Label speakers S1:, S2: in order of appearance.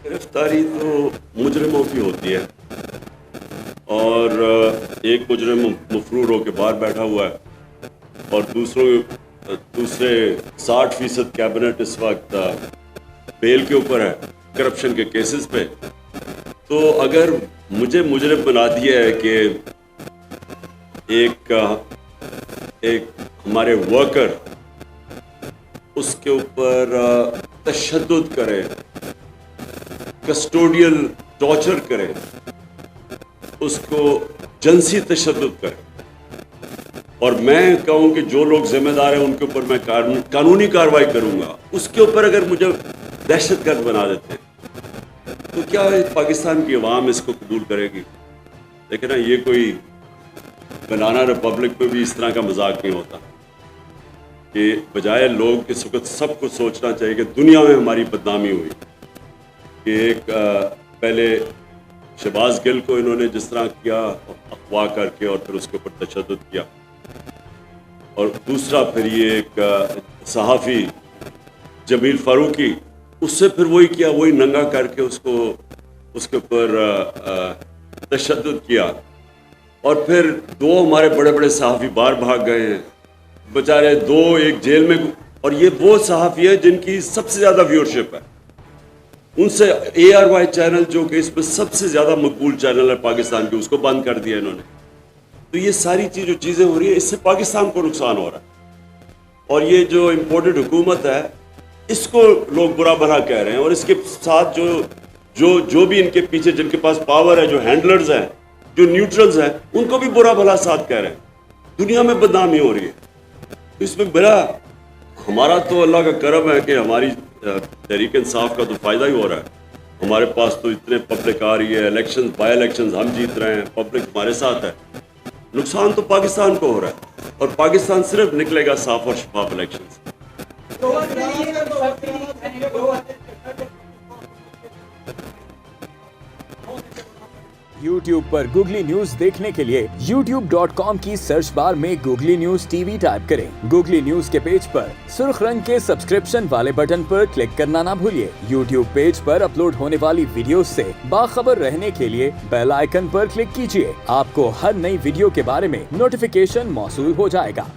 S1: गिरफ्तारी तो मुजरिमों की होती है और एक मुजरिम मफरूर होकर बाहर बैठा हुआ है और दूसरे 60% कैबिनेट इस वक्त बेल के ऊपर है करप्शन के केसेस पे। तो अगर मुझे मुजरिम बना दिया है कि एक हमारे वर्कर उसके ऊपर तशद्दुद करे, कस्टोडियल टॉर्चर करे, उसको जिनसी तशद्दुद करे, और मैं कहूँ कि जो लोग जिम्मेदार हैं उनके ऊपर मैं कानूनी कार्रवाई करूँगा, उसके ऊपर अगर मुझे दहशतगर्द बना देते हैं तो क्या पाकिस्तान की अवाम इसको कबूल करेगी? लेकिन ना, ये कोई बनाना रिपब्लिक पे भी इस तरह का मजाक नहीं होता कि बजाय लोग इस वक्त सब कुछ सोचना चाहिए कि दुनिया में हमारी बदनामी हुई कि एक पहले शहबाज गिल को इन्होंने जिस तरह किया अफवाह करके और फिर उसके ऊपर तशद्दुद किया, और दूसरा फिर ये एक सहाफ़ी जमील फारूकी, उससे फिर वही किया, वही नंगा करके उसके ऊपर तशद्दुद किया, और फिर दो हमारे बड़े बड़े सहाफ़ी बाहर भाग गए हैं बेचारे, दो एक जेल में, और ये वो सहाफ़ी हैं जिनकी सबसे ज़्यादा व्यूअरशिप है। उनसे ARY चैनल जो कि इसमें सबसे ज़्यादा मकबूल चैनल है पाकिस्तान के, उसको बंद कर दिया इन्होंने। तो ये सारी चीज़ें हो रही है, इससे पाकिस्तान को नुकसान हो रहा है, और ये जो इम्पोर्टेड हुकूमत है इसको लोग बुरा भला कह रहे हैं, और इसके साथ जो भी इनके पीछे जिनके पास पावर है, जो हैंडलर्स हैं, जो न्यूट्रल्स हैं, उनको भी बुरा भला साथ कह रहे हैं। दुनिया में बदनामी हो रही है। तो इसमें बड़ा हमारा तो अल्लाह का करम है कि हमारी तहरीक इंसाफ का तो फ़ायदा ही हो रहा है। हमारे पास तो इतने पब्लिक आ रही है, इलेक्शन बाई इलेक्शन हम जीत रहे हैं, पब्लिक हमारे साथ है। नुकसान तो पाकिस्तान को हो रहा है, और पाकिस्तान सिर्फ निकलेगा साफ और शफाफ इलेक्शन से।
S2: YouTube पर गूगली न्यूज देखने के लिए youtube.com की सर्च बार में गूगली न्यूज TV टाइप करें। गूगली न्यूज के पेज पर सुर्ख रंग के सब्सक्रिप्शन वाले बटन पर क्लिक करना ना भूलिए। YouTube पेज पर अपलोड होने वाली वीडियोस से बाखबर रहने के लिए बेल आइकन पर क्लिक कीजिए। आपको हर नई वीडियो के बारे में नोटिफिकेशन मौसूल हो जाएगा।